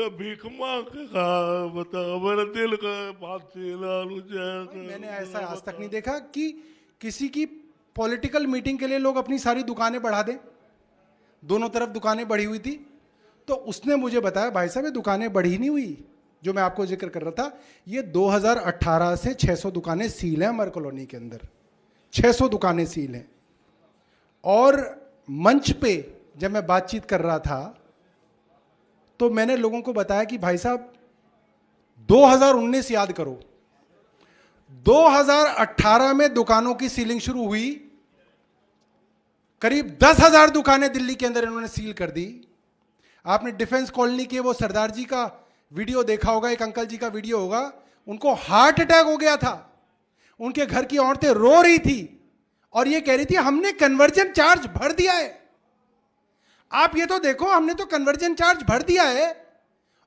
का भीख मांग के खा, बताओ मेरा दिल का बात मैंने ऐसा आज तक नहीं देखा कि किसी की पॉलिटिकल मीटिंग के लिए लोग अपनी सारी दुकानें बढ़ा दें। दोनों तरफ दुकानें बढ़ी हुई थी, तो उसने मुझे बताया भाई साहब ये दुकानें बढ़ी नहीं हुई, जो मैं आपको जिक्र कर रहा था, ये 2018 से 600 दुकानें सील हैं अमर कॉलोनी के अंदर, 600 दुकानें सील हैं। और मंच पे जब मैं बातचीत कर रहा था तो मैंने लोगों को बताया कि भाई साहब 2019 याद करो, 2018 में दुकानों की सीलिंग शुरू हुई, करीब 10,000 दुकानें दिल्ली के अंदर इन्होंने सील कर दी। आपने डिफेंस कॉलोनी के वो सरदार जी का वीडियो देखा होगा, एक अंकल जी का वीडियो होगा, उनको हार्ट अटैक हो गया था, उनके घर की औरतें रो रही थी और ये कह रही थी हमने कन्वर्जन चार्ज भर दिया है। आप ये तो देखो, हमने तो कन्वर्जन चार्ज भर दिया है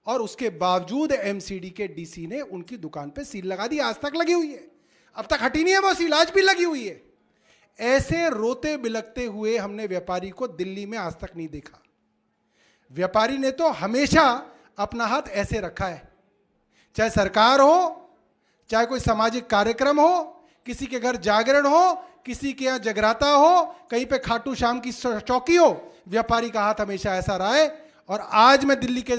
और उसके बावजूद एमसीडी के डीसी ने उनकी दुकान पे सील लगा दी, आज तक लगी हुई है, अब तक हटी नहीं है वो सील, आज भी लगी हुई है। ऐसे रोते बिलखते हुए हमने व्यापारी को दिल्ली में आज तक नहीं देखा। व्यापारी ने तो हमेशा अपना हाथ ऐसे रखा है, चाहे सरकार हो, चाहे कोई सामाजिक कार्यक्रम हो, किसी के घर जागरण हो, किसी के यहां जगराता हो, कहीं पे खाटू श्याम की चौकी हो, व्यापारी का हाथ हमेशा ऐसा रहा है। और आज मैं दिल्ली के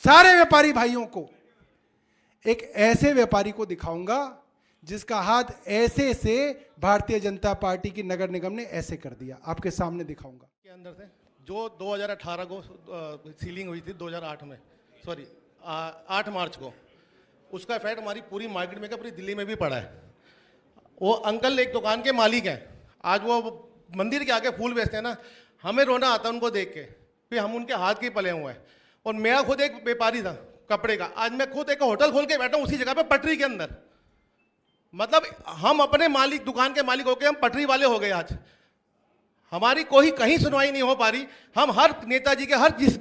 सारे व्यापारी भाइयों को एक ऐसे व्यापारी को दिखाऊंगा जिसका हाथ ऐसे से भारतीय जनता पार्टी की नगर निगम ने ऐसे कर दिया, आपके सामने दिखाऊंगा। के अंदर से जो 2018 को सीलिंग हुई थी, 2008 में, सॉरी 8 मार्च को, उसका इफेक्ट हमारी पूरी मार्केट में, पूरी दिल्ली में भी पड़ा है। वो अंकल एक दुकान के मालिक हैं, आज वो मंदिर के आगे फूल बेचते हैं ना, हमें रोना आता है उनको देख के, फिर हम उनके हाथ के पले हुए हैं। और मैं खुद एक व्यापारी था कपड़े का, आज मैं खुद एक होटल खोल के बैठा हूँ उसी जगह पे, पटरी के अंदर। मतलब हम अपने मालिक, दुकान के मालिक होके हम पटरी वाले हो गए आज। हमारी कोई कहीं सुनवाई नहीं हो पा रही, हम हर नेताजी के हर जिस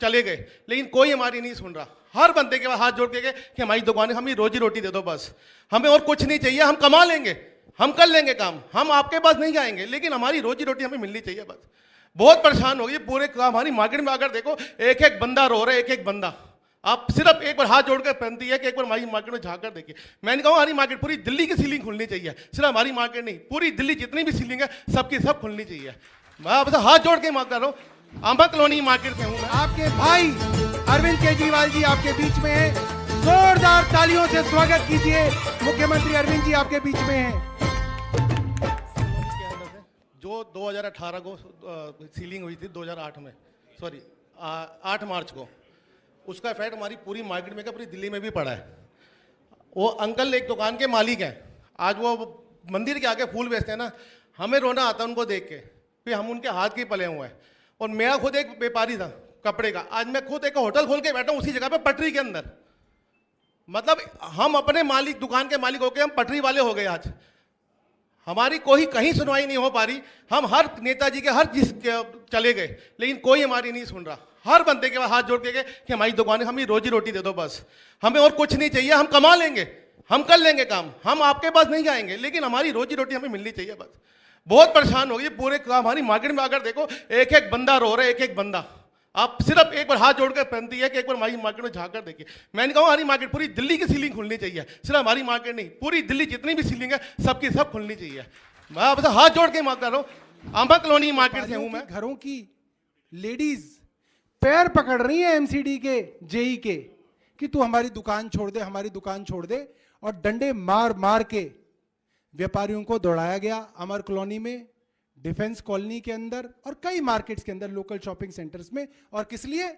चले गए, लेकिन कोई हमारी नहीं सुन रहा। हर बंदे के हाथ जोड़ के गए कि हमारी दुकान है, हमें रोजी रोटी दे दो बस, हमें और कुछ नहीं चाहिए, हम कमा लेंगे, हम कर लेंगे काम, हम आपके पास नहीं जाएंगे, लेकिन हमारी रोजी रोटी हमें मिलनी चाहिए बस। बहुत परेशान हो गई पूरे काम। हमारी मार्केट में अगर देखो, एक एक बंदा रो रहा है, एक एक बंदा। आप सिर्फ एक बार हाथ जोड़कर बनती है कि एक बार हमारी मार्केट में झाँक कर देखिए। मैंने कहा हमारी मार्केट पूरी दिल्ली की सीलिंग खुलनी चाहिए, सिर्फ हमारी मार्केट नहीं, पूरी दिल्ली जितनी भी सीलिंग है सबकी सब खुलनी चाहिए। मैं आपसे हाथ जोड़ के मांग कर रहा हूँ, अमर कॉलोनी मार्केट से हूँ मैं। आपके भाई अरविंद केजरीवाल जी आपके बीच में हैं, जोरदार तालियों से स्वागत कीजिए। मुख्यमंत्री अरविंद जी आपके बीच में हैं। जो 2018 को सीलिंग हुई थी, 2008 में, सॉरी 8 मार्च को, उसका इफेक्ट हमारी पूरी मार्केट में, पूरी दिल्ली में भी पड़ा है। वो अंकल एक दुकान के मालिक हैं, आज वो मंदिर के आगे फूल बेचते हैं ना, हमें रोना आता है उनको देख के, फिर हम उनके हाथ के पले हुए हैं। और मैं खुद एक व्यापारी था कपड़े का, आज मैं खुद एक होटल खोल के बैठा हूँ उसी जगह पे, पटरी के अंदर। मतलब हम अपने मालिक, दुकान के मालिक होके हम पटरी वाले हो गए आज। हमारी कोई कहीं सुनवाई नहीं हो पा रही, हम हर नेताजी के हर जिस चले गए, लेकिन कोई हमारी नहीं सुन रहा। हर बंदे के हाथ जोड़ के गए कि हमारी दुकान है, हमें रोजी रोटी दे दो बस, हमें और कुछ नहीं चाहिए, हम कमा लेंगे, हम कर लेंगे काम, हम आपके पास नहीं जाएंगे, लेकिन हमारी रोजी रोटी हमें मिलनी चाहिए बस। बहुत परेशान हो गई पूरे काम। हमारी मार्केट में अगर देखो, एक एक बंदा रो रहा है, एक एक बंदा। आप सिर्फ एक बार हाथ जोड़कर बनती है कि एक बार हमारी मार्केट में झाँक कर देखिए। मैंने कहा हमारी मार्केट पूरी दिल्ली की सीलिंग खुलनी चाहिए, सिर्फ हमारी मार्केट नहीं, पूरी दिल्ली जितनी भी सीलिंग है सबकी सब खुलनी चाहिए। मैं आपसे हाथ जोड़ के मांग कर रहा हूँ, अमर कॉलोनी मार्केट से हूँ मैं। घरों की लेडीज पैर पकड़ रही है एमसीडी के, जेई के, कि तू हमारी दुकान छोड़ दे, हमारी दुकान छोड़ दे। और डंडे मार मार के व्यापारियों को दौड़ाया गया अमर कॉलोनी में, डिफेंस कॉलोनी के अंदर और कई मार्केट्स के अंदर, लोकल शॉपिंग सेंटर्स में। और किस लिए?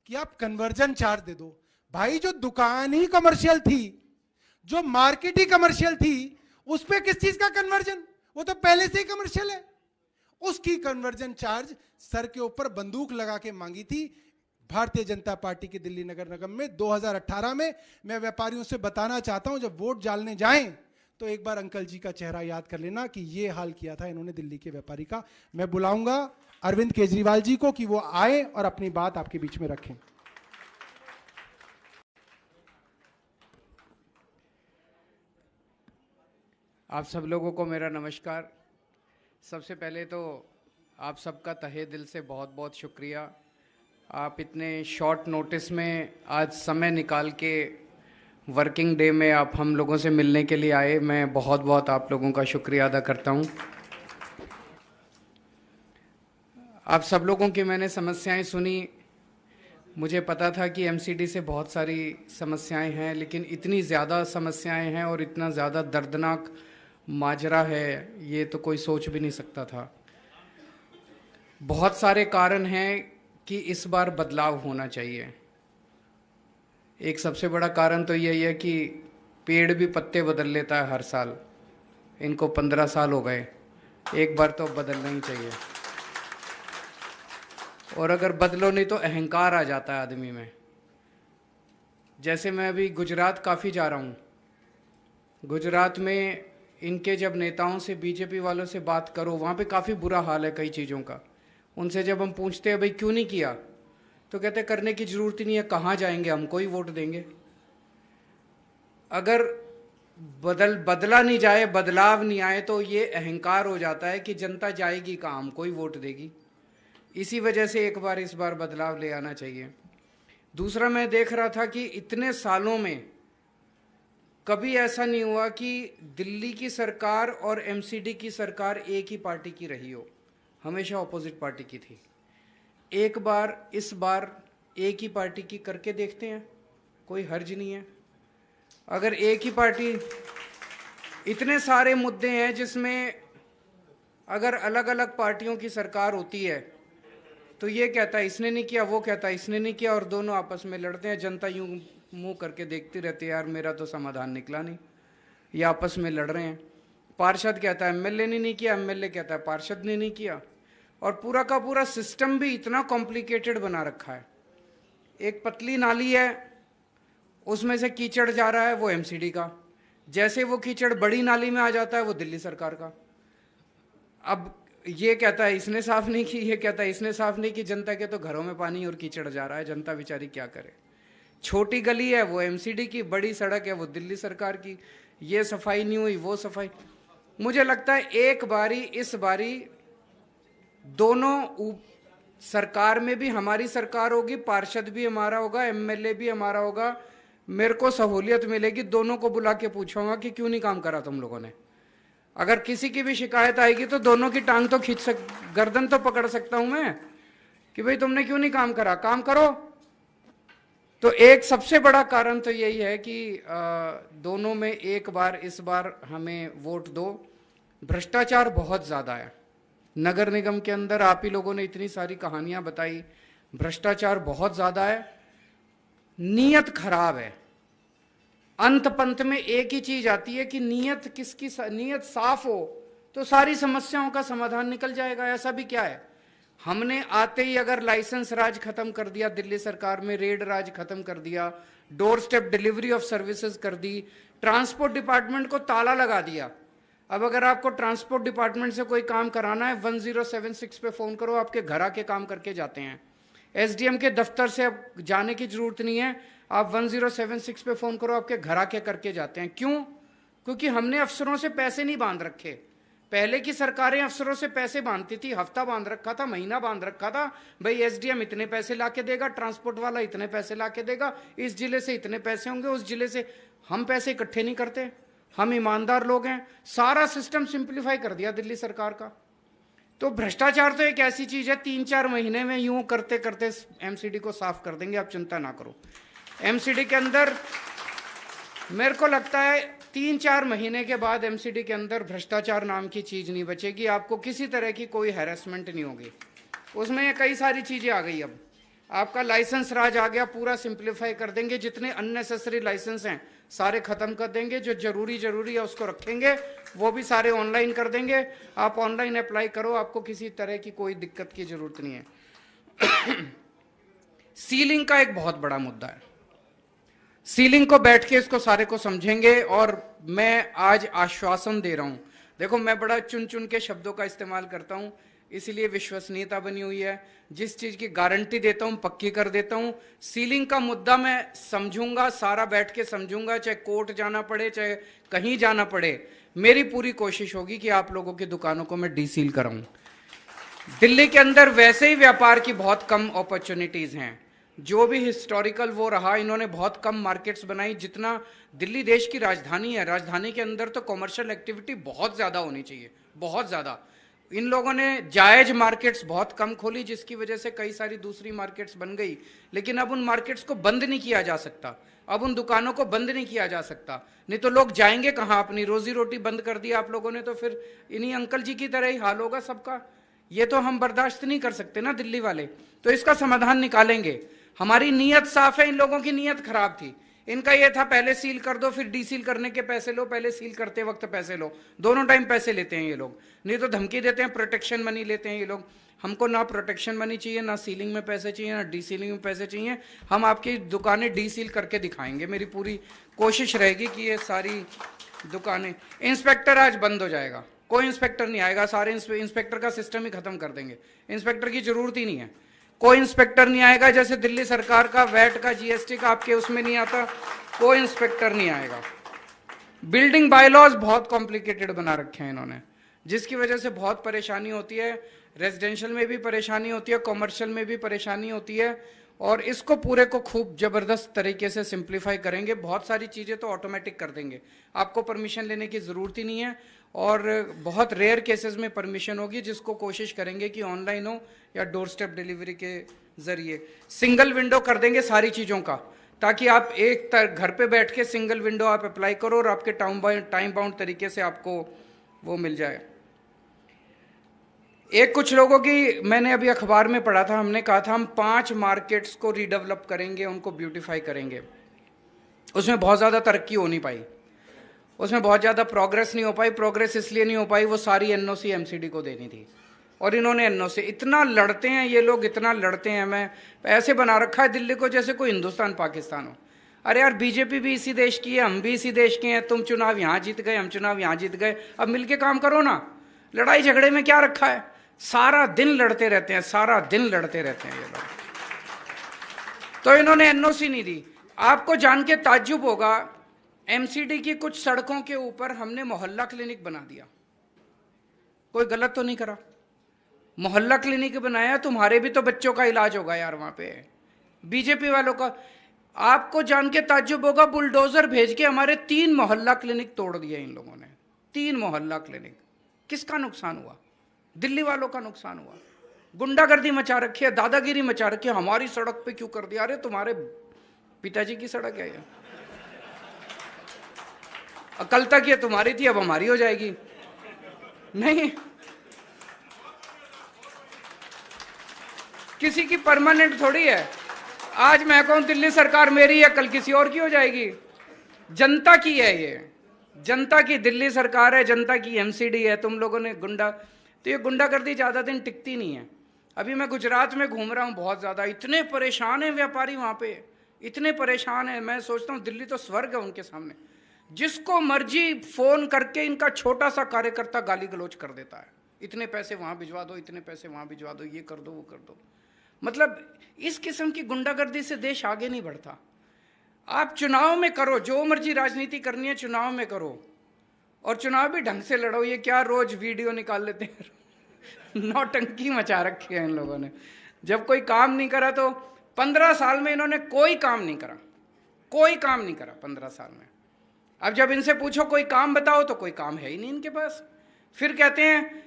कि आप कन्वर्जन चार्ज दे दो। भाई जो दुकान ही कमर्शियल थी, जो मार्केट ही कमर्शियल थी, उस पे किस चीज का कन्वर्जन? वो तो पहले से ही कमर्शियल है। उसकी कन्वर्जन चार्ज सर के ऊपर बंदूक लगा के मांगी थी भारतीय जनता पार्टी की दिल्ली नगर निगम में 2018 में। मैं व्यापारियों से बताना चाहता हूं, जब वोट डालने जाएं तो एक बार अंकल जी का चेहरा याद कर लेना कि ये हाल किया था इन्होंने दिल्ली के व्यापारी का। मैं बुलाऊंगा अरविंद केजरीवाल जी को कि वो आए और अपनी बात आपके बीच में रखें। आप सब लोगों को मेरा नमस्कार। सबसे पहले तो आप सबका तहे दिल से बहुत बहुत शुक्रिया। आप इतने शॉर्ट नोटिस में आज समय निकाल के वर्किंग डे में आप हम लोगों से मिलने के लिए आए, मैं बहुत बहुत आप लोगों का शुक्रिया अदा करता हूं। आप सब लोगों की मैंने समस्याएं सुनी। मुझे पता था कि एमसीडी से बहुत सारी समस्याएं हैं, लेकिन इतनी ज़्यादा समस्याएं हैं और इतना ज़्यादा दर्दनाक माजरा है, ये तो कोई सोच भी नहीं सकता था। बहुत सारे कारण हैं कि इस बार बदलाव होना चाहिए। एक सबसे बड़ा कारण तो यही है कि पेड़ भी पत्ते बदल लेता है हर साल। इनको 15 साल हो गए, एक बार तो बदलना ही चाहिए। और अगर बदलो नहीं तो अहंकार आ जाता है आदमी में। जैसे मैं अभी गुजरात काफ़ी जा रहा हूँ। गुजरात में इनके जब नेताओं से, बीजेपी वालों से बात करो, वहाँ पे काफ़ी बुरा हाल है कई चीज़ों का। उनसे जब हम पूछते हैं भाई क्यों नहीं किया, तो कहते करने की ज़रूरत ही नहीं है, कहाँ जाएंगे, हमको ही वोट देंगे। अगर बदला नहीं जाए, बदलाव नहीं आए, तो ये अहंकार हो जाता है कि जनता जाएगी कहाँ, हमको ही वोट देगी। इसी वजह से एक बार इस बार बदलाव ले आना चाहिए। दूसरा, मैं देख रहा था कि इतने सालों में कभी ऐसा नहीं हुआ कि दिल्ली की सरकार और एमसीडी की सरकार एक ही पार्टी की रही हो, हमेशा ऑपोजिट पार्टी की थी। एक बार इस बार एक ही पार्टी की करके देखते हैं, कोई हर्ज नहीं है। अगर एक ही पार्टी, इतने सारे मुद्दे हैं जिसमें अगर अलग अलग पार्टियों की सरकार होती है तो ये कहता है इसने नहीं किया, वो कहता है इसने नहीं किया, और दोनों आपस में लड़ते हैं। जनता यूं मुंह करके देखती रहती है, यार मेरा तो समाधान निकला नहीं, ये आपस में लड़ रहे हैं। पार्षद कहता है एमएलए ने नहीं किया, एमएलए कहता है पार्षद ने नहीं किया। और पूरा का पूरा सिस्टम भी इतना कॉम्प्लिकेटेड बना रखा है। एक पतली नाली है, उसमें से कीचड़ जा रहा है, वो एमसीडी का। जैसे वो कीचड़ बड़ी नाली में आ जाता है, वो दिल्ली सरकार का। अब ये कहता है इसने साफ नहीं की, ये कहता है इसने साफ नहीं की। जनता के तो घरों में पानी और कीचड़ जा रहा है, जनता बेचारी क्या करे। छोटी गली है वो एमसीडी की, बड़ी सड़क है वो दिल्ली सरकार की। ये सफाई नहीं हुई, वो सफाई। मुझे लगता है एक बारी, इस बारी दोनों सरकार में भी हमारी सरकार होगी, पार्षद भी हमारा होगा, एमएलए भी हमारा होगा। मेरे को सहूलियत मिलेगी, दोनों को बुला के पूछूंगा कि क्यों नहीं काम करा तुम लोगों ने। अगर किसी की भी शिकायत आएगी तो दोनों की टांग तो गर्दन तो पकड़ सकता हूं मैं कि भाई तुमने क्यों नहीं काम करा, काम करो। तो एक सबसे बड़ा कारण तो यही है कि दोनों में एक बार, इस बार हमें वोट दो। भ्रष्टाचार बहुत ज्यादा है नगर निगम के अंदर। आप ही लोगों ने इतनी सारी कहानियां बताई, भ्रष्टाचार बहुत ज्यादा है, नीयत खराब है। अंत पंत में एक ही चीज आती है कि नीयत किसकी, नीयत साफ हो तो सारी समस्याओं का समाधान निकल जाएगा। ऐसा भी क्या है, हमने आते ही अगर लाइसेंस राज खत्म कर दिया, दिल्ली सरकार में रेड राज खत्म कर दिया, door step delivery of services कर दी, ट्रांसपोर्ट डिपार्टमेंट को ताला लगा दिया। अब अगर आपको ट्रांसपोर्ट डिपार्टमेंट से कोई काम कराना है, 1076 पे फोन करो, आपके घर आके काम करके जाते हैं। एसडीएम के दफ्तर से अब जाने की जरूरत नहीं है, आप 1076 पे फोन करो, आपके घर आके करके जाते हैं। क्यों? क्योंकि हमने अफसरों से पैसे नहीं बांध रखे। पहले की सरकारें अफसरों से पैसे बांधती थी, हफ्ता बांध रखा था, महीना बांध रखा था। भाई एसडीएम इतने पैसे लाके देगा, ट्रांसपोर्ट वाला इतने पैसे लाके देगा, इस जिले से इतने पैसे होंगे, उस जिले से। हम पैसे इकट्ठे नहीं करते, हम ईमानदार लोग हैं। सारा सिस्टम सिंप्लीफाई कर दिया दिल्ली सरकार का। तो भ्रष्टाचार तो एक ऐसी चीज है, 3-4 महीने में यूं करते करते एमसीडी को साफ कर देंगे, आप चिंता ना करो। एमसीडी के अंदर मेरे को लगता है 3-4 महीने के बाद एमसीडी के अंदर भ्रष्टाचार नाम की चीज नहीं बचेगी। आपको किसी तरह की कोई हैरेसमेंट नहीं होगी। उसमें ये कई सारी चीजें आ गई। अब आपका लाइसेंस राज आ गया, पूरा सिंप्लीफाई कर देंगे। जितने अननेसेसरी लाइसेंस हैं सारे खत्म कर देंगे, जो जरूरी है उसको रखेंगे, वो भी सारे ऑनलाइन कर देंगे। आप ऑनलाइन अप्लाई करो, आपको किसी तरह की कोई दिक्कत की जरूरत नहीं है। सीलिंग का एक बहुत बड़ा मुद्दा है। सीलिंग को बैठ के इसको सारे को समझेंगे, और मैं आज आश्वासन दे रहा हूं। देखो, मैं बड़ा चुन चुन के शब्दों का इस्तेमाल करता हूं, इसीलिए विश्वसनीयता बनी हुई है। जिस चीज की गारंटी देता हूं पक्की कर देता हूं। सीलिंग का मुद्दा मैं समझूंगा, सारा बैठ के समझूंगा, चाहे कोर्ट जाना पड़े, चाहे कहीं जाना पड़े। मेरी पूरी कोशिश होगी कि आप लोगों की दुकानों को मैं डीसील कराऊं। दिल्ली के अंदर वैसे ही व्यापार की बहुत कम अपॉर्चुनिटीज हैं। जो भी हिस्टोरिकल वो रहा, इन्होंने बहुत कम मार्केट्स बनाई। जितना दिल्ली देश की राजधानी है, राजधानी के अंदर तो कमर्शियल एक्टिविटी बहुत ज्यादा होनी चाहिए, बहुत ज्यादा। इन लोगों ने जायज मार्केट्स बहुत कम खोली, जिसकी वजह से कई सारी दूसरी मार्केट्स बन गई। लेकिन अब उन मार्केट्स को बंद नहीं किया जा सकता, अब उन दुकानों को बंद नहीं किया जा सकता, नहीं तो लोग जाएंगे कहाँ? अपनी रोजी रोटी बंद कर दी आप लोगों ने, तो फिर इन्हीं अंकल जी की तरह ही हाल होगा सबका। ये तो हम बर्दाश्त नहीं कर सकते ना दिल्ली वाले। तो इसका समाधान निकालेंगे। हमारी नीयत साफ है, इन लोगों की नीयत खराब थी। इनका ये था पहले सील कर दो फिर डीसील करने के पैसे लो, पहले सील करते वक्त पैसे लो, दोनों टाइम पैसे लेते हैं ये लोग। नहीं तो धमकी देते हैं, प्रोटेक्शन मनी लेते हैं ये लोग। हमको ना प्रोटेक्शन मनी चाहिए, ना सीलिंग में पैसे चाहिए, ना डीसीलिंग में पैसे चाहिए। हम आपकी दुकानें डीसील करके दिखाएंगे। मेरी पूरी कोशिश रहेगी कि ये सारी दुकानें। इंस्पेक्टर आज बंद हो जाएगा, कोई इंस्पेक्टर नहीं आएगा, सारे इंस्पेक्टर का सिस्टम ही खत्म कर देंगे। इंस्पेक्टर की जरूरत ही नहीं है, कोई इंस्पेक्टर नहीं आएगा। जैसे दिल्ली सरकार का वैट का जीएसटी का आपके उसमें नहीं आता, कोई इंस्पेक्टर नहीं आएगा। बिल्डिंग बायलॉज बहुत कॉम्प्लिकेटेड बना रखे हैं इन्होंने, जिसकी वजह से बहुत परेशानी होती है। रेजिडेंशियल में भी परेशानी होती है, कॉमर्शियल में भी परेशानी होती है। और इसको पूरे को खूब जबरदस्त तरीके से सिंप्लीफाई करेंगे। बहुत सारी चीजें तो ऑटोमेटिक कर देंगे, आपको परमिशन लेने की जरूरत ही नहीं है। और बहुत रेयर केसेस में परमिशन होगी, जिसको कोशिश करेंगे कि ऑनलाइन हो या डोर स्टेप डिलीवरी के जरिए। सिंगल विंडो कर देंगे सारी चीजों का, ताकि आप एक घर पे बैठ के सिंगल विंडो आप अप्लाई करो और आपके टाइम बाउंड तरीके से आपको वो मिल जाए। एक कुछ लोगों की मैंने अभी अखबार में पढ़ा था, हमने कहा था हम 5 मार्केट्स को रीडेवलप करेंगे, उनको ब्यूटीफाई करेंगे। उसमें बहुत ज़्यादा तरक्की हो नहीं पाई, उसमें बहुत ज़्यादा प्रोग्रेस नहीं हो पाई। प्रोग्रेस इसलिए नहीं हो पाई, वो सारी एनओसी एमसीडी को देनी थी और इन्होंने एनओसी। इतना लड़ते हैं ये लोग, इतना लड़ते हैं। मैं ऐसे बना रखा है दिल्ली को जैसे कोई हिंदुस्तान पाकिस्तान हो। अरे यार, बीजेपी भी इसी देश की है, हम भी इसी देश के हैं। तुम चुनाव यहाँ जीत गए, हम चुनाव यहाँ जीत गए, अब मिलके काम करो ना। लड़ाई झगड़े में क्या रखा है? सारा दिन लड़ते रहते हैं, सारा दिन लड़ते रहते हैं ये लोग। तो इन्होंने एनओसी नहीं दी। आपको जान के ताज्जुब होगा, एमसीडी की कुछ सड़कों के ऊपर हमने मोहल्ला क्लिनिक बना दिया। कोई गलत तो नहीं करा? मोहल्ला क्लिनिक बनाया, तुम्हारे भी तो बच्चों का इलाज होगा यार वहां पे, बीजेपी वालों का। आपको जान के ताज्जुब होगा, बुलडोजर भेज के हमारे 3 मोहल्ला क्लिनिक तोड़ दिए इन लोगों ने। 3 मोहल्ला क्लिनिक। किसका नुकसान हुआ? दिल्ली वालों का नुकसान हुआ। गुंडागर्दी मचा रखी है, दादागिरी मचा रखी है। हमारी सड़क पे क्यों कर दिया? अरे तुम्हारे पिताजी की सड़क है ये, कल तक ये तुम्हारी थी, अब हमारी हो जाएगी। नहीं, किसी की परमानेंट थोड़ी है। आज मैं कहूं दिल्ली सरकार मेरी है, कल किसी और की हो जाएगी। जनता की है ये, जनता की दिल्ली सरकार है, जनता की एमसीडी है। तुम लोगों ने तो ये गुंडागर्दी ज्यादा दिन टिकती नहीं है। अभी मैं गुजरात में घूम रहा हूं, बहुत ज्यादा इतने परेशान है व्यापारी वहां पे, इतने परेशान है। मैं सोचता हूं दिल्ली तो स्वर्ग है उनके सामने। जिसको मर्जी फोन करके इनका छोटा सा कार्यकर्ता गाली गलौज कर देता है, इतने पैसे वहां भिजवा दो, इतने पैसे वहां भिजवा दो, ये कर दो, वो कर दो। मतलब इस किस्म की गुंडागर्दी से देश आगे नहीं बढ़ता। आप चुनाव में करो, जो मर्जी राजनीति करनी है चुनाव में करो, और चुनाव भी ढंग से लड़ो। ये क्या रोज वीडियो निकाल लेते हैं नौटंकी मचा रखी है इन लोगों ने। जब कोई काम नहीं करा तो 15 साल में इन्होंने कोई काम नहीं करा, कोई काम नहीं करा 15 साल में। अब जब इनसे पूछो कोई काम बताओ तो कोई काम है ही नहीं इनके पास। फिर कहते हैं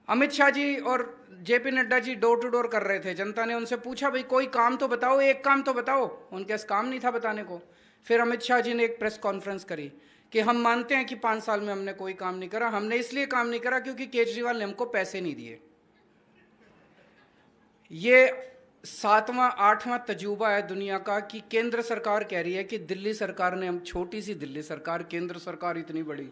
अमित शाह जी और JP Nadda ji door to door कर रहे थे, जनता ने उनसे पूछा भाई कोई काम तो बताओ, एक काम तो बताओ। उनके पास काम नहीं था बताने को। फिर अमित शाह जी ने एक प्रेस कॉन्फ्रेंस करी कि हम मानते हैं कि 5 साल में हमने कोई काम नहीं करा। हमने इसलिए काम नहीं करा क्योंकि केजरीवाल ने हमको पैसे नहीं दिए। ये 7वां 8वां तजुर्बा है दुनिया का कि केंद्र सरकार कह रही है कि दिल्ली सरकार ने, हम छोटी सी दिल्ली सरकार, केंद्र सरकार इतनी बड़ी,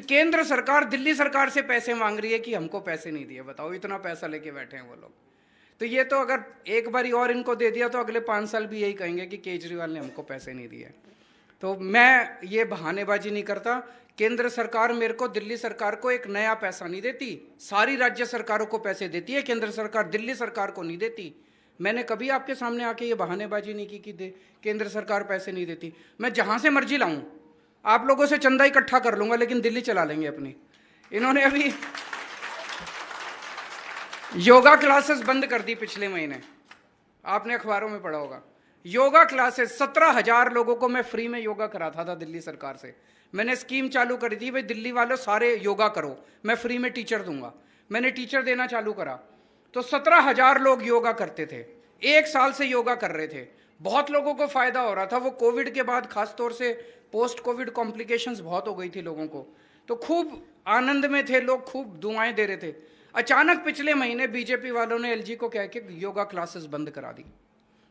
केंद्र सरकार दिल्ली सरकार से पैसे मांग रही है कि हमको पैसे नहीं दिए। बताओ, इतना पैसा लेके बैठे हैं वो लोग। तो ये तो अगर एक बारी और इनको दे दिया तो अगले 5 साल भी यही कहेंगे कि केजरीवाल ने हमको पैसे नहीं दिए। तो मैं ये बहानेबाजी नहीं करता। केंद्र सरकार मेरे को, दिल्ली सरकार को एक नया पैसा नहीं देती, सारी राज्य सरकारों को पैसे देती है केंद्र सरकार, दिल्ली सरकार को नहीं देती। मैंने कभी आपके सामने आके ये बहानेबाजी नहीं की कि केंद्र सरकार पैसे नहीं देती। मैं जहां से मर्जी लाऊं, आप लोगों से चंदा इकट्ठा कर लूंगा, लेकिन दिल्ली चला लेंगे अपनी। इन्होंने अभी योगा क्लासेस बंद कर दी पिछले महीने, आपने अखबारों में पढ़ा होगा। योगा क्लासेस 17,000 लोगों को मैं फ्री में योगा कराता था दिल्ली सरकार से। मैंने स्कीम चालू कर दी, भाई दिल्ली वालों सारे योगा करो, मैं फ्री में टीचर दूंगा। मैंने टीचर देना चालू करा तो 17,000 लोग योगा करते थे, 1 साल से योगा कर रहे थे। बहुत लोगों को फायदा हो रहा था। वो कोविड के बाद खास तौर से पोस्ट कोविड कॉम्प्लिकेशंस बहुत हो गई थी लोगों को, तो खूब आनंद में थे लोग, खूब दुआएं दे रहे थे। अचानक पिछले महीने बीजेपी वालों ने एलजी को कह के योगा क्लासेस बंद करा दी।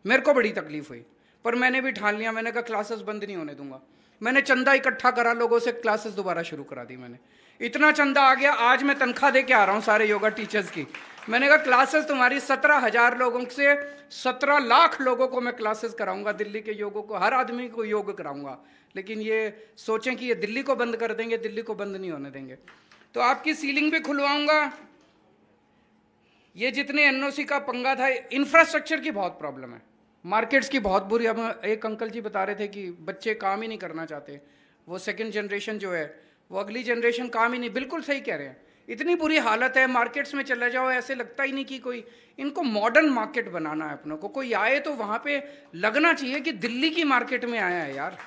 मेरे को बड़ी तकलीफ हुई, पर मैंने भी ठान लिया, मैंने कहा क्लासेस बंद नहीं होने दूंगा। मैंने चंदा इकट्ठा करा, लोगों से क्लासेस दोबारा शुरू करा दी। मैंने इतना चंदा आ गया, आज मैं तनख्वाह दे के आ रहा हूँ सारे योगा टीचर्स की। मैंने कहा क्लासेस तुम्हारी 17,000 लोगों से 17 लाख लोगों को मैं क्लासेस कराऊंगा, दिल्ली के योगों को, हर आदमी को योग कराऊंगा। लेकिन ये सोचें कि ये दिल्ली को बंद कर देंगे, दिल्ली को बंद नहीं होने देंगे। तो आपकी सीलिंग भी खुलवाऊंगा। ये जितने एनओसी का पंगा था, इंफ्रास्ट्रक्चर की बहुत प्रॉब्लम है, मार्केट्स की बहुत बुरी। अब एक अंकल जी बता रहे थे कि बच्चे काम ही नहीं करना चाहते, वो सेकंड जनरेशन जो है, वो अगली जनरेशन काम ही नहीं, बिल्कुल सही कह रहे हैं। इतनी बुरी हालत है, मार्केट्स में चले जाओ ऐसे लगता ही नहीं कि कोई, इनको मॉडर्न मार्केट बनाना है अपनों को। कोई आए तो वहाँ पे लगना चाहिए कि दिल्ली की मार्केट में आया है यार।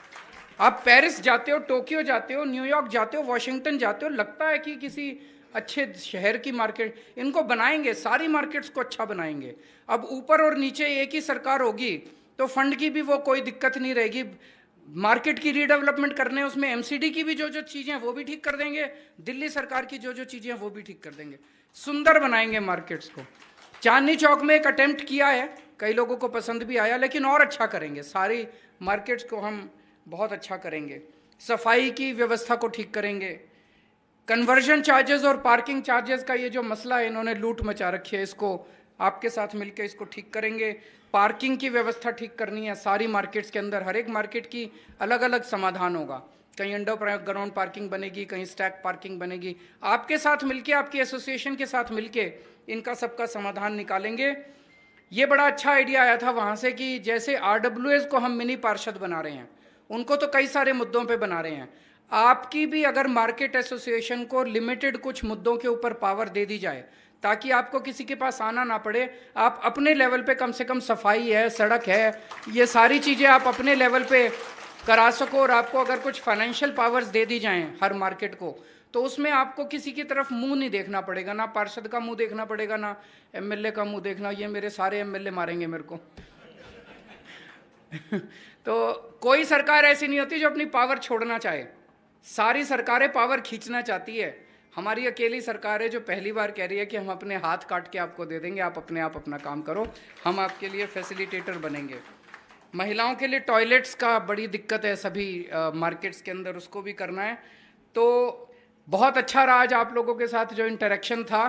आप पेरिस जाते हो, टोक्यो जाते हो, न्यूयॉर्क जाते हो, वॉशिंगटन जाते हो, लगता है कि किसी अच्छे शहर की मार्केट। इनको बनाएंगे, सारी मार्केट्स को अच्छा बनाएंगे। अब ऊपर और नीचे एक ही सरकार होगी तो फंड की भी वो कोई दिक्कत नहीं रहेगी। मार्केट की रीडेवलपमेंट करने, उसमें एमसीडी की भी जो जो चीज़ें हैं वो भी ठीक कर देंगे, दिल्ली सरकार की जो जो चीज़ें हैं वो भी ठीक कर देंगे। सुंदर बनाएंगे मार्केट्स को। चांदनी चौक में एक अटेम्प्ट किया है, कई लोगों को पसंद भी आया, लेकिन और अच्छा करेंगे। सारी मार्केट्स को हम बहुत अच्छा करेंगे। सफाई की व्यवस्था को ठीक करेंगे। कन्वर्जन चार्जेस और पार्किंग चार्जेस का ये जो मसला है, इन्होंने लूट मचा रखी है, इसको आपके साथ मिलकर इसको ठीक करेंगे। पार्किंग की व्यवस्था ठीक करनी है सारी मार्केट्स के अंदर। हर एक मार्केट की अलग अलग समाधान होगा। कहीं अंडरग्राउंड पार्किंग बनेगी, कहीं स्टैक पार्किंग बनेगी। आपके साथ मिलके, आपकी एसोसिएशन के साथ मिलके इनका सबका समाधान निकालेंगे। ये बड़ा अच्छा आइडिया आया था वहाँ से कि जैसे आरडब्ल्यूएस को हम मिनी पार्षद बना रहे हैं, उनको तो कई सारे मुद्दों पे बना रहे हैं। आपकी भी अगर मार्केट एसोसिएशन को लिमिटेड कुछ मुद्दों के ऊपर पावर दे दी जाए, ताकि आपको किसी के पास आना ना पड़े, आप अपने लेवल पे कम से कम सफाई है, सड़क है, ये सारी चीज़ें आप अपने लेवल पे करा सको। और आपको अगर कुछ फाइनेंशियल पावर्स दे दी जाएं हर मार्केट को, तो उसमें आपको किसी की तरफ मुंह नहीं देखना पड़ेगा, ना पार्षद का मुंह देखना पड़ेगा, ना एमएलए का मुंह देखना। ये मेरे सारे एमएलए मारेंगे मेरे को। तो कोई सरकार ऐसी नहीं होती जो अपनी पावर छोड़ना चाहे, सारी सरकारें पावर खींचना चाहती है। हमारी अकेली सरकार है जो पहली बार कह रही है कि हम अपने हाथ काट के आपको दे देंगे, आप अपने आप अपना काम करो, हम आपके लिए फैसिलिटेटर बनेंगे। महिलाओं के लिए टॉयलेट्स का बड़ी दिक्कत है सभी मार्केट्स के अंदर, उसको भी करना है। तो बहुत अच्छा रहा आज आप लोगों के साथ जो इंटरेक्शन था।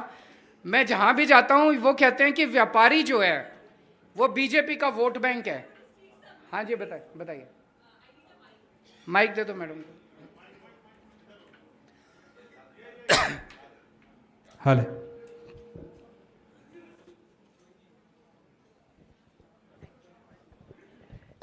मैं जहाँ भी जाता हूँ वो कहते हैं कि व्यापारी जो है वो बीजेपी का वोट बैंक है। हाँ जी, बताइए। माइक दे दो मैडम को। हेलो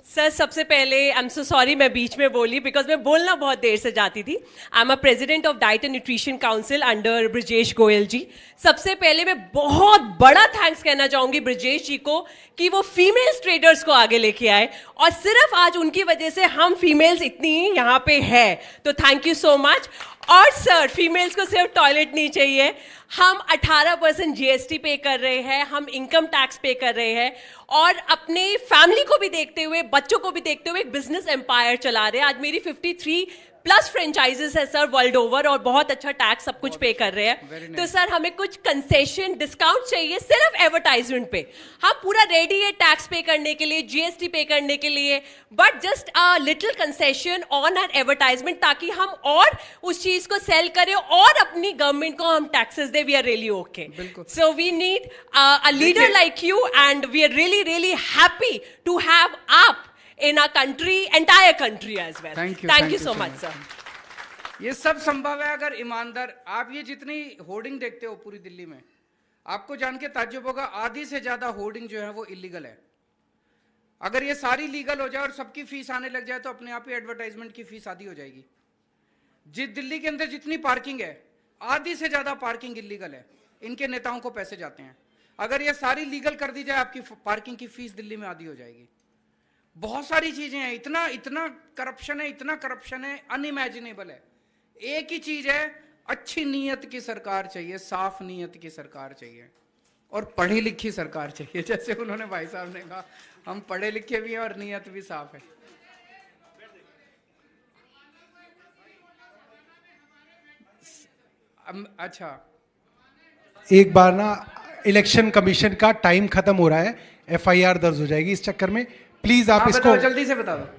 सर, सबसे पहले आई एम सो सॉरी मैं बीच में बोली, बिकॉज मैं बोलना बहुत देर से जाती थी। I am a president of diet and nutrition council under Brajesh Goyal ji. सबसे पहले मैं बहुत बड़ा थैंक्स कहना चाहूंगी ब्रजेश जी को कि वो फीमेल्स ट्रेडर्स को आगे लेके आए, और सिर्फ आज उनकी वजह से हम फीमेल्स इतनी यहाँ पे है, तो थैंक यू सो मच। और सर, फीमेल्स को सिर्फ टॉयलेट नहीं चाहिए, हम 18% जीएसटी पे कर रहे हैं, हम इनकम टैक्स पे कर रहे हैं, और अपने फैमिली को भी देखते हुए, बच्चों को भी देखते हुए एक बिजनेस एम्पायर चला रहे हैं। आज मेरी 53+ फ्रेंचाइजेस है सर वर्ल्ड ओवर, और बहुत अच्छा टैक्स सब कुछ पे कर रहे हैं। तो सर हमें कुछ कंसेशन डिस्काउंट चाहिए सिर्फ एडवर्टाइजमेंट पे। हम पूरा रेडी है टैक्स पे करने के लिए, जीएसटी पे करने के लिए, but just a little concession on our advertisement, ताकि हम और उस चीज को सेल करें और अपनी गवर्नमेंट को हम टैक्सेस दे। We are really okay. So we need a leader like you, and we are really really happy to have आप in our country, entire country as well. Thank you so much, sir. ये सब संभव है अगर ईमानदार। आप ये जितनी होर्डिंग देखते हो पूरी दिल्ली में, आपको जान के ताज्जुब होगा, आधी से ज्यादा होर्डिंग जो है वो इलीगल है। अगर ये सारी लीगल हो जाए और सबकी फीस आने लग जाए तो अपने आप ही एडवर्टाइजमेंट की फीस आधी हो जाएगी। दिल्ली के अंदर जितनी पार्किंग है, आधी से ज्यादा पार्किंग इलीगल है, इनके नेताओं को पैसे जाते हैं। अगर ये सारी लीगल कर दी जाए, आपकी पार्किंग की फीस दिल्ली में आधी हो जाएगी। बहुत सारी चीजें हैं, इतना इतना करप्शन है, अनइमेजिनेबल है। एक ही चीज है, अच्छी नीयत की सरकार चाहिए, साफ नीयत की सरकार चाहिए और पढ़ी लिखी सरकार चाहिए। जैसे उन्होंने भाई साहब ने कहा, हम पढ़े लिखे भी हैं और नीयत भी साफ है। अच्छा, एक बार ना इलेक्शन कमीशन का टाइम खत्म हो रहा है, एफआईआर दर्ज हो जाएगी इस चक्कर में, प्लीज आप इसको बताओ, जल्दी से बता दो।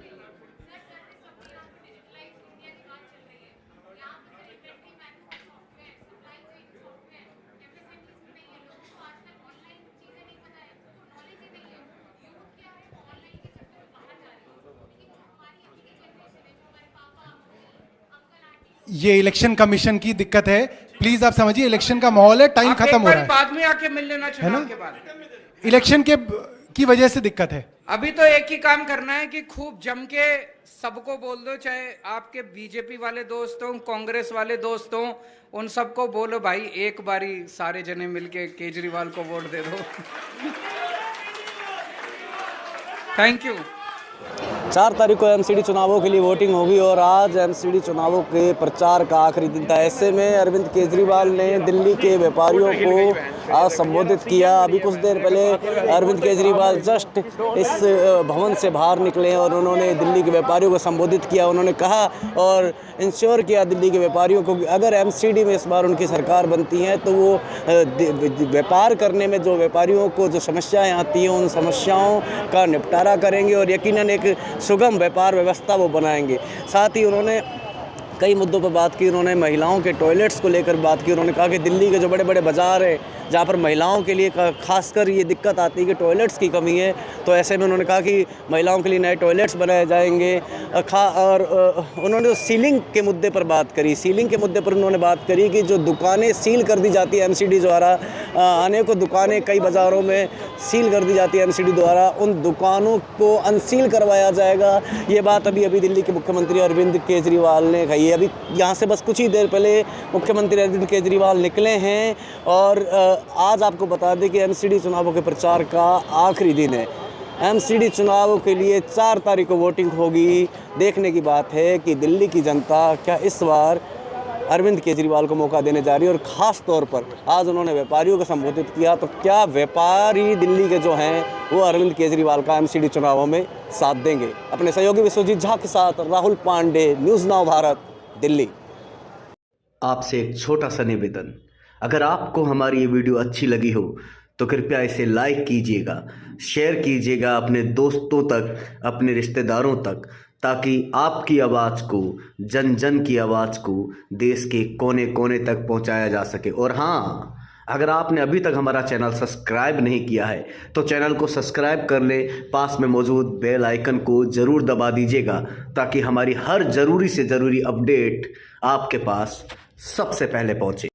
ये इलेक्शन कमीशन की दिक्कत है, प्लीज आप समझिए, इलेक्शन का माहौल है, टाइम खत्म हो रहा है, बाद में आके मिल लेना, चुनाव के बाद। इलेक्शन के की वजह से दिक्कत है। अभी तो एक ही काम करना है कि खूब जम के सबको बोल दो, चाहे आपके बीजेपी वाले दोस्त हों, कांग्रेस वाले दोस्त हों, उन सबको बोलो भाई एक बारी सारे जने मिलके केजरीवाल को वोट दे दो। Thank you. 4 तारीख को एमसीडी चुनावों के लिए वोटिंग होगी और आज एमसीडी चुनावों के प्रचार का आखिरी दिन था। ऐसे में अरविंद केजरीवाल ने दिल्ली के व्यापारियों को आज संबोधित किया। अभी कुछ देर पहले अरविंद केजरीवाल जस्ट इस भवन से बाहर निकले और उन्होंने दिल्ली के व्यापारियों को संबोधित किया। उन्होंने कहा और इंश्योर किया दिल्ली के व्यापारियों को कि अगर एमसीडी में इस बार उनकी सरकार बनती है तो वो व्यापार करने में जो व्यापारियों को जो समस्याएँ आती हैं उन समस्याओं का निपटारा करेंगे और यकीनन एक सुगम व्यापार व्यवस्था वो बनाएंगे। साथ ही उन्होंने कई मुद्दों पर बात की। उन्होंने महिलाओं के टॉयलेट्स को लेकर बात की। उन्होंने कहा कि दिल्ली के जो बड़े बड़े बाज़ार है जहाँ पर महिलाओं के लिए खासकर ये दिक्कत आती है कि टॉयलेट्स की कमी है, तो ऐसे में उन्होंने कहा कि महिलाओं के लिए नए टॉयलेट्स बनाए जाएंगे। और उन्होंने जो सीलिंग के मुद्दे पर बात करी, सीलिंग के मुद्दे पर उन्होंने बात करी कि जो दुकानें सील कर दी जाती है एमसीडी द्वारा, अनेकों दुकानें कई बाज़ारों में सील कर दी जाती है एमसीडी द्वारा, उन दुकानों को अनसील करवाया जाएगा। ये बात अभी दिल्ली के मुख्यमंत्री अरविंद केजरीवाल ने कही है। अभी यहाँ से बस कुछ ही देर पहले मुख्यमंत्री अरविंद केजरीवाल निकले हैं और आज आपको बता दें कि एमसीडी चुनावों के प्रचार का आखिरी दिन है। एमसीडी चुनावों के लिए 4 तारीख को वोटिंग होगी। देखने की बात है कि दिल्ली की जनता क्या इस बार अरविंद केजरीवाल को मौका देने जा रही है और ख़ास तौर पर आज उन्होंने व्यापारियों को संबोधित किया, तो क्या व्यापारी दिल्ली के जो हैं वो अरविंद केजरीवाल का एमसीडी चुनावों में साथ देंगे। अपने सहयोगी विश्वजीत झा के साथ राहुल पांडे, न्यूज़ नाउ भारत, दिल्ली। आपसे एक छोटा सा निवेदन, अगर आपको हमारी ये वीडियो अच्छी लगी हो तो कृपया इसे लाइक कीजिएगा, शेयर कीजिएगा अपने दोस्तों तक, अपने रिश्तेदारों तक, ताकि आपकी आवाज़ को, जन जन की आवाज़ को देश के कोने कोने तक पहुंचाया जा सके। और हाँ, अगर आपने अभी तक हमारा चैनल सब्सक्राइब नहीं किया है तो चैनल को सब्सक्राइब कर ले, पास में मौजूद बेल आइकन को ज़रूर दबा दीजिएगा ताकि हमारी हर ज़रूरी से ज़रूरी अपडेट आपके पास सबसे पहले पहुंचे।